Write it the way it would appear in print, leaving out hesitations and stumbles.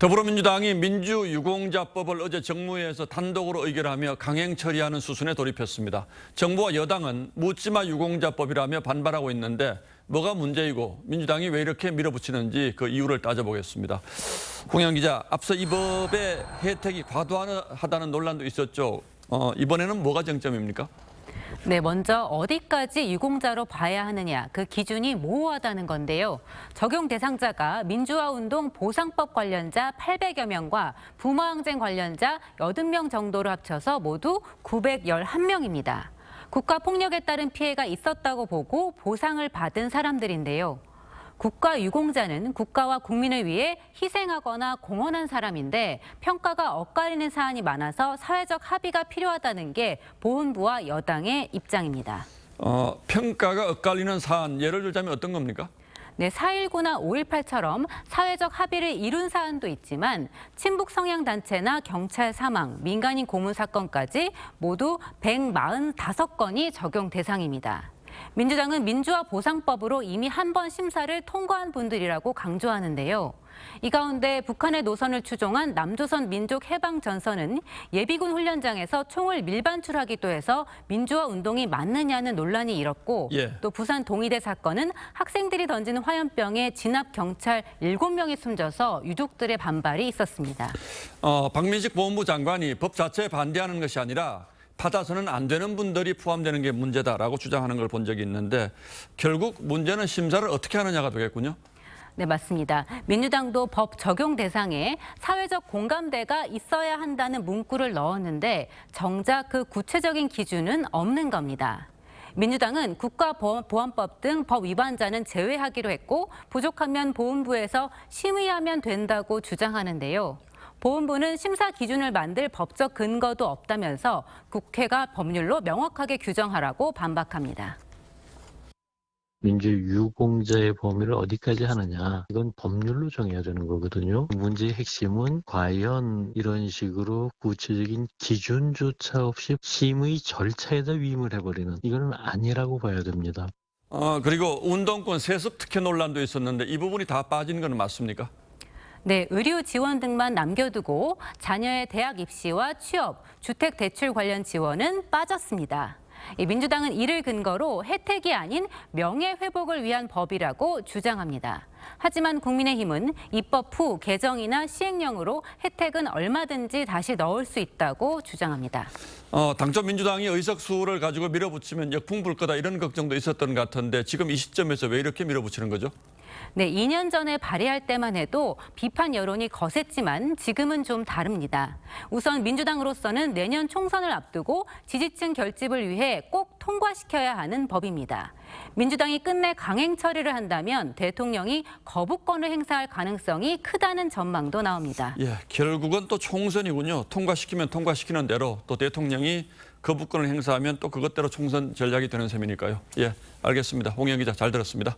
더불어민주당이 민주유공자법을 어제 정무회에서 단독으로 의결하며 강행 처리하는 수순에 돌입했습니다. 정부와 여당은 묻지마 유공자법이라며 반발하고 있는데 뭐가 문제이고 민주당이 왜 이렇게 밀어붙이는지 그 이유를 따져보겠습니다. 홍영 기자, 앞서 이 법의 혜택이 과도하다는 논란도 있었죠. 이번에는 뭐가 쟁점입니까? 네, 먼저 어디까지 유공자로 봐야 하느냐, 그 기준이 모호하다는 건데요. 적용 대상자가 민주화운동 보상법 관련자 800여 명과 부모항쟁 관련자 80명 정도로 합쳐서 모두 911명입니다. 국가폭력에 따른 피해가 있었다고 보고 보상을 받은 사람들인데요. 국가 유공자는 국가와 국민을 위해 희생하거나 공헌한 사람인데 평가가 엇갈리는 사안이 많아서 사회적 합의가 필요하다는 게 보훈부와 여당의 입장입니다. 평가가 엇갈리는 사안, 예를 들자면 어떤 겁니까? 네, 4.19나 5.18처럼 사회적 합의를 이룬 사안도 있지만 친북 성향단체나 경찰 사망, 민간인 고문 사건까지 모두 145건이 적용 대상입니다. 민주당은 민주화 보상법으로 이미 한 번 심사를 통과한 분들이라고 강조하는데요. 이 가운데 북한의 노선을 추종한 남조선 민족해방전선은 예비군 훈련장에서 총을 밀반출하기도 해서 민주화 운동이 맞느냐는 논란이 일었고 또 부산 동의대 사건은 학생들이 던지는 화염병에 진압 경찰 7명이 숨져서 유족들의 반발이 있었습니다. 박민식 보훈부 장관이 법 자체에 반대하는 것이 아니라 받아서는 안 되는 분들이 포함되는 게 문제다라고 주장하는 걸 본 적이 있는데 결국 문제는 심사를 어떻게 하느냐가 되겠군요. 네, 맞습니다. 민주당도 법 적용 대상에 사회적 공감대가 있어야 한다는 문구를 넣었는데 정작 그 구체적인 기준은 없는 겁니다. 민주당은 국가보안법 등 법 위반자는 제외하기로 했고 부족하면 보훈부에서 심의하면 된다고 주장하는데요. 보훈부는 심사 기준을 만들 법적 근거도 없다면서 국회가 법률로 명확하게 규정하라고 반박합니다. 민주유공자의 범위를 어디까지 하느냐, 이건 법률로 정해야 되는 거거든요. 문제의 핵심은 과연 이런 식으로 구체적인 기준조차 없이 심의 절차에다 위임을 해버리는, 이거는 아니라고 봐야 됩니다. 그리고 운동권 세습 특혜 논란도 있었는데 이 부분이 다 빠진 건 맞습니까? 네, 의료 지원 등만 남겨두고 자녀의 대학 입시와 취업, 주택 대출 관련 지원은 빠졌습니다. 민주당은 이를 근거로 혜택이 아닌 명예회복을 위한 법이라고 주장합니다. 하지만 국민의힘은 입법 후 개정이나 시행령으로 혜택은 얼마든지 다시 넣을 수 있다고 주장합니다. 당초 민주당이 의석수를 가지고 밀어붙이면 역풍 불 거다 이런 걱정도 있었던 것 같은데 지금 이 시점에서 왜 이렇게 밀어붙이는 거죠? 네, 2년 전에 발의할 때만 해도 비판 여론이 거셌지만 지금은 좀 다릅니다. 우선 민주당으로서는 내년 총선을 앞두고 지지층 결집을 위해 꼭 통과시켜야 하는 법입니다. 민주당이 끝내 강행 처리를 한다면 대통령이 거부권을 행사할 가능성이 크다는 전망도 나옵니다. 결국은 또 총선이군요. 통과시키면 통과시키는 대로 또 대통령이 거부권을 행사하면 또 그것대로 총선 전략이 되는 셈이니까요. 알겠습니다. 홍영 기자 잘 들었습니다.